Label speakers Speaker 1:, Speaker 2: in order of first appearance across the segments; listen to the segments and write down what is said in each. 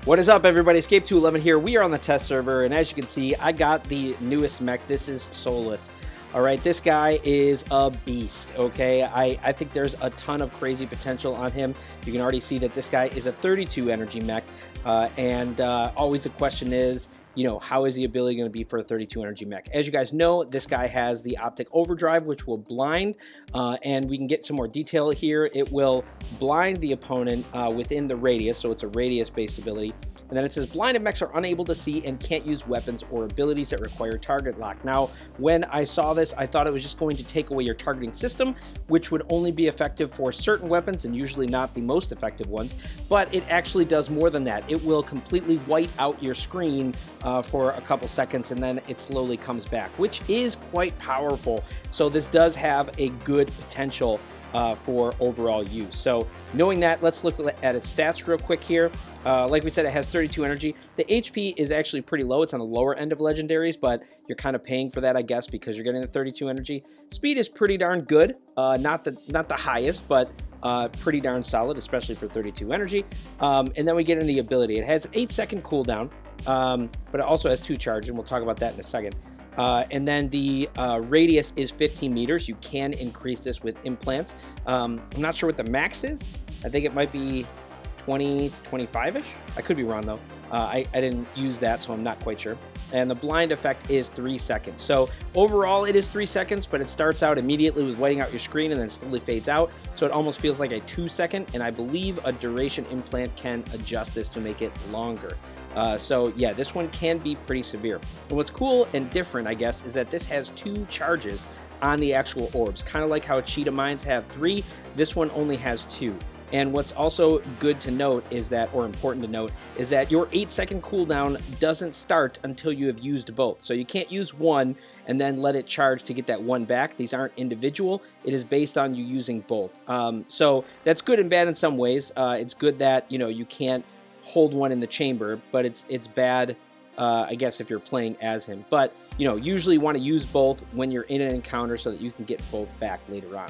Speaker 1: What is up, everybody? Escape211 here. We are on the test server, and as you can see, I got the newest mech. This is Solis. All right, this guy is a beast, okay? I think there's a ton of crazy potential on him. You can already see that this guy is a 32 energy mech, and always the question is, you know, how is the ability going to be for a 32 energy mech? As you guys know, this guy has the optic overdrive, which will blind, and we can get some more detail here. It will blind the opponent within the radius, so it's a radius-based ability. And then it says, blinded mechs are unable to see and can't use weapons or abilities that require target lock. Now, when I saw this, I thought it was just going to take away your targeting system, which would only be effective for certain weapons and usually not the most effective ones. But it actually does more than that. It will completely white out your screen for a couple seconds, and then it slowly comes back, which is quite powerful. So this does have a good potential for overall use. So knowing that, let's look at its stats real quick here. Like we said, it has 32 energy. The HP is actually pretty low. It's on the lower end of legendaries, but you're kind of paying for that, I guess, because you're getting the 32 energy. Speed is pretty darn good. Not the highest, but pretty darn solid, especially for 32 energy. And then we get into the ability. It has 8-second cooldown, but it also has 2 charges, and we'll talk about that in a second. And then the radius is 15 meters. You can increase this with implants. I'm not sure what the max is. I think it might be 20 to 25-ish. I could be wrong, though. I didn't use that, so I'm not quite sure. And the blind effect is 3 seconds. So overall, it is 3 seconds, but it starts out immediately with whiting out your screen and then slowly fades out. So it almost feels like a 2-second, and I believe a duration implant can adjust this to make it longer. So yeah, this one can be pretty severe. And what's cool and different, I guess, is that this has 2 charges on the actual orbs. Kind of like how Cheetah Mines have 3, this one only has 2. And what's also good to note is that, or important to note, is that your 8-second cooldown doesn't start until you have used both. So you can't use one and then let it charge to get that one back. These aren't individual. It is based on you using both. So that's good and bad in some ways. It's good that, you know, you can't hold one in the chamber, but it's bad, I guess, if you're playing as him. But, you know, usually you want to use both when you're in an encounter so that you can get both back later on.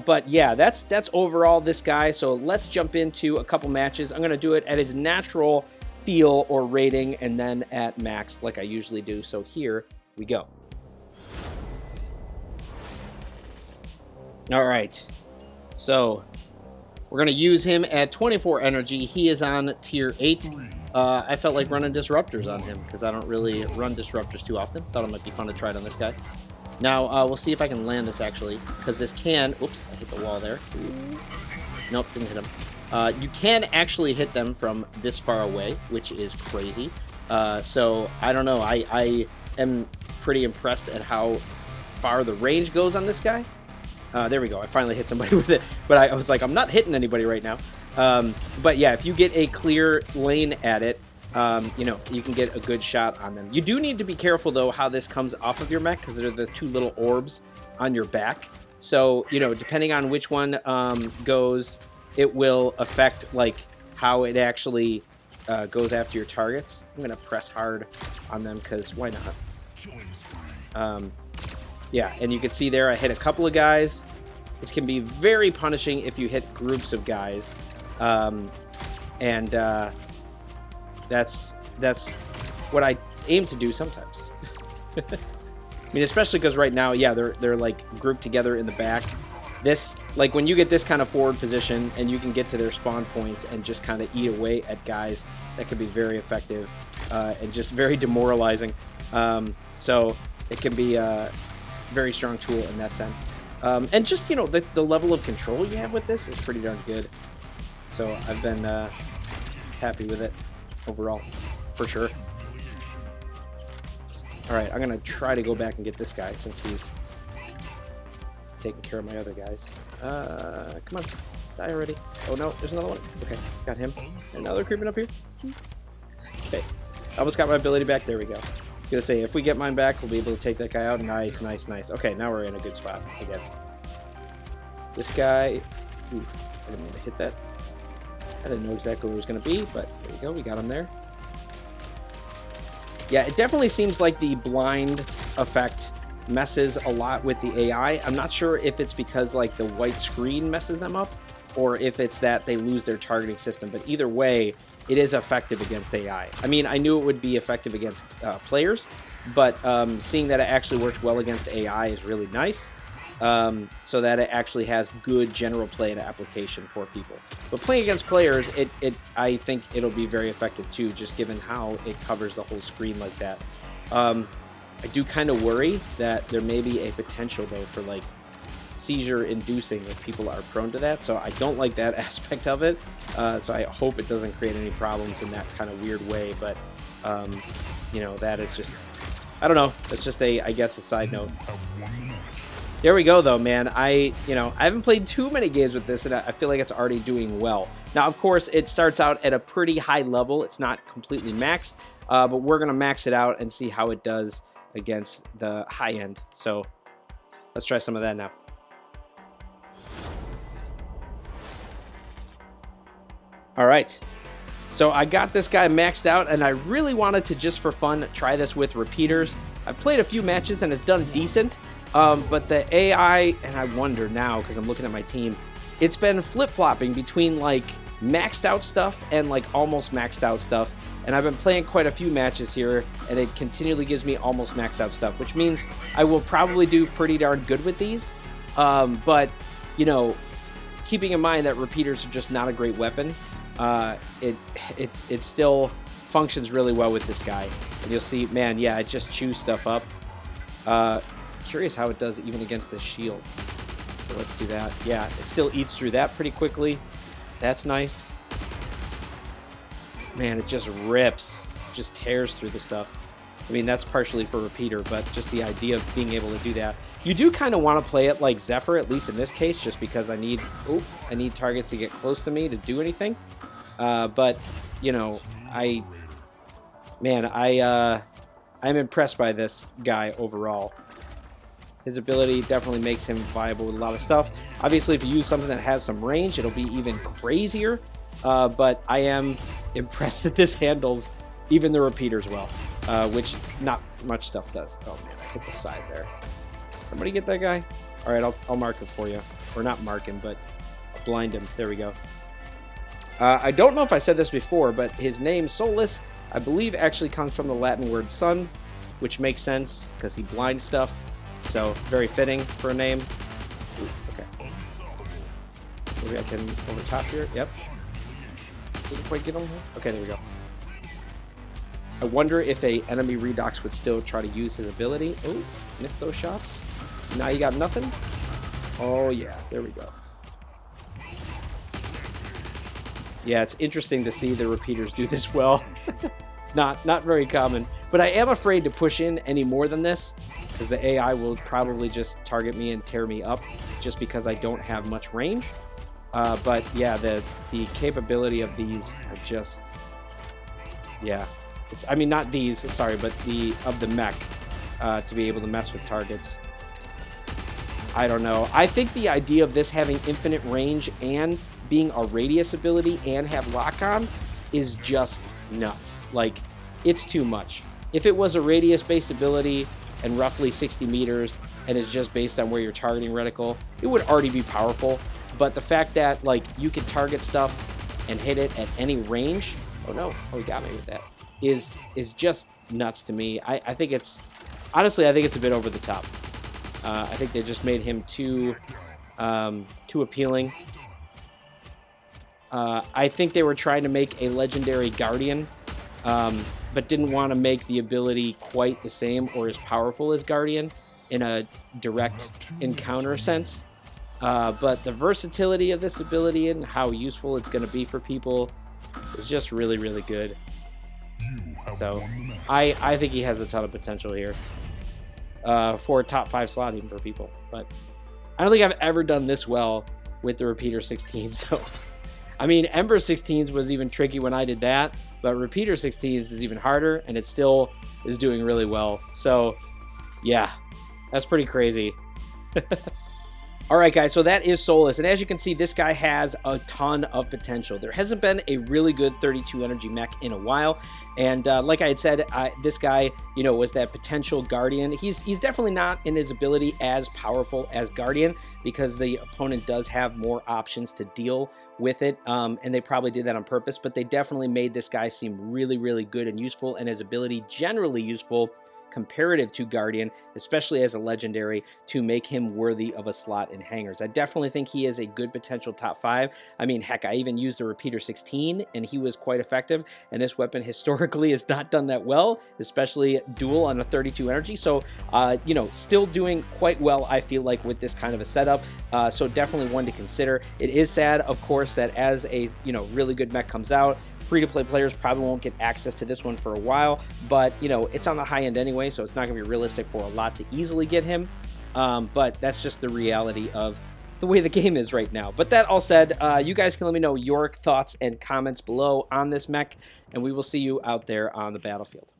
Speaker 1: But yeah, that's overall this guy. So let's jump into a couple matches. I'm going to do it at his natural feel or rating and then at max like I usually do. So here we go. All right. So we're going to use him at 24 energy. He is on tier 8. I felt like running disruptors on him because I don't really run disruptors too often. Thought it might be fun to try it on this guy. Now, we'll see if I can land this, actually, because this can... Oops, I hit the wall there. Nope, didn't hit him. You can actually hit them from this far away, which is crazy. So, I don't know. I am pretty impressed at how far the range goes on this guy. There we go. I finally hit somebody with it. But I was like, I'm not hitting anybody right now. But yeah, if you get a clear lane at it, you know, you can get a good shot on them. You do need to be careful, though, how this comes off of your mech, because they're the 2 little orbs on your back. So, you know, depending on which one goes, it will affect, like, how it actually goes after your targets. I'm going to press hard on them, because why not? Yeah, and you can see there I hit a couple of guys. This can be very punishing if you hit groups of guys. That's what I aim to do sometimes. I mean, especially because right now, yeah, they're like grouped together in the back. This, like, when you get this kind of forward position and you can get to their spawn points and just kind of eat away at guys, that can be very effective and just very demoralizing. So it can be a very strong tool in that sense. And just, you know, the level of control you have with this is pretty darn good. So I've been happy with it overall, for sure. All right, I'm gonna try to go back and get this guy since he's taking care of my other guys. Come on, die already. Oh no, there's another one. Okay, got him. And now they're creeping up here. Okay, almost got my ability back. There we go. Gonna say, if we get mine back, we'll be able to take that guy out. Nice, nice, nice. Okay, now we're in a good spot again. This guy, ooh, I didn't mean to hit that. I didn't know exactly where it was going to be, but there we go. We got him there. Yeah, it definitely seems like the blind effect messes a lot with the AI. I'm not sure if it's because, like, the white screen messes them up or if it's that they lose their targeting system. But either way, it is effective against AI. I mean, I knew it would be effective against players, but seeing that it actually works well against AI is really nice. So that it actually has good general play and application for people. But playing against players, I think it'll be very effective too, just given how it covers the whole screen like that. I do kind of worry that there may be a potential though for like seizure inducing if people are prone to that, so I don't like that aspect of it. So I hope it doesn't create any problems in that kind of weird way, but you know, that is just, I don't know, that's just I guess a side note. There we go though, man. I haven't played too many games with this, and I feel like it's already doing well. Now, of course, it starts out at a pretty high level. It's not completely maxed, but we're gonna max it out and see how it does against the high end. So let's try some of that now. All right, so I got this guy maxed out, and I really wanted to, just for fun, try this with repeaters. I've played a few matches and it's done decent, but the AI, and I wonder now because I'm looking at my team, it's been flip-flopping between like maxed out stuff and like almost maxed out stuff, and I've been playing quite a few matches here, and it continually gives me almost maxed out stuff, which means I will probably do pretty darn good with these, but you know, keeping in mind that repeaters are just not a great weapon, it still functions really well with this guy. And you'll see, man, yeah, it just chews stuff up. Curious how it does even against this shield. So let's do that. Yeah, it still eats through that pretty quickly. That's nice. Man, it just rips, just tears through the stuff. I mean, that's partially for repeater, but just the idea of being able to do that. You do kind of want to play it like Zephyr, at least in this case, just because I need targets to get close to me to do anything. But you know, I'm impressed by this guy overall. His ability definitely makes him viable with a lot of stuff. Obviously, if you use something that has some range, it'll be even crazier. But I am impressed that this handles even the repeaters well, which not much stuff does. Oh man, I hit the side there. Somebody get that guy? All right, I'll mark him for you. Or not mark him, but blind him. There we go. I don't know if I said this before, but his name, Solis, I believe actually comes from the Latin word sun, which makes sense because he blinds stuff. So very fitting for a name. Ooh, okay. Maybe I can over top here. Yep. Didn't quite get him. Okay, there we go. I wonder if a enemy Redox would still try to use his ability. Oh, missed those shots. Now you got nothing. Oh yeah, there we go. Yeah, it's interesting to see the repeaters do this well. Not very common, but I am afraid to push in any more than this because the AI will probably just target me and tear me up just because I don't have much range. But yeah, the capability of these are just, yeah. I mean, not these, sorry, but the mech to be able to mess with targets. I don't know. I think the idea of this having infinite range and being a radius ability and have lock-on is just nuts. Like, it's too much. If it was a radius-based ability and roughly 60 meters and is just based on where you're targeting reticle, it would already be powerful. But the fact that, like, you can target stuff and hit it at any range, oh no, oh, he got me with that, is just nuts to me. I think it's, honestly, I think it's a bit over the top. I think they just made him too appealing. I think they were trying to make a legendary Guardian, but didn't want to make the ability quite the same or as powerful as Guardian in a direct encounter sense. But the versatility of this ability and how useful it's going to be for people is just really, really good. So I think he has a ton of potential here for a top 5 slot even for people. But I don't think I've ever done this well with the Repeater 16. So, I mean, Ember 16s was even tricky when I did that, but Repeater 16s is even harder, and it still is doing really well. So, yeah, that's pretty crazy. All right, guys, so that is Solis, and as you can see, this guy has a ton of potential. There hasn't been a really good 32 energy mech in a while, and like I had said, this guy, you know, was that potential Guardian. He's definitely not in his ability as powerful as Guardian, because the opponent does have more options to deal with it, and they probably did that on purpose, but they definitely made this guy seem really, really good and useful, and his ability generally useful comparative to Guardian, especially as a legendary, to make him worthy of a slot in hangers. I definitely think he is a good potential top 5. I mean, heck, I even used the Repeater 16, and he was quite effective, and this weapon historically has not done that well, especially dual on a 32 energy, so, you know, still doing quite well, I feel like, with this kind of a setup, so definitely one to consider. It is sad, of course, that as a, you know, really good mech comes out, free-to-play players probably won't get access to this one for a while, but, you know, it's on the high end anyway, so it's not going to be realistic for a lot to easily get him, but that's just the reality of the way the game is right now. But that all said, you guys can let me know your thoughts and comments below on this mech, and we will see you out there on the battlefield.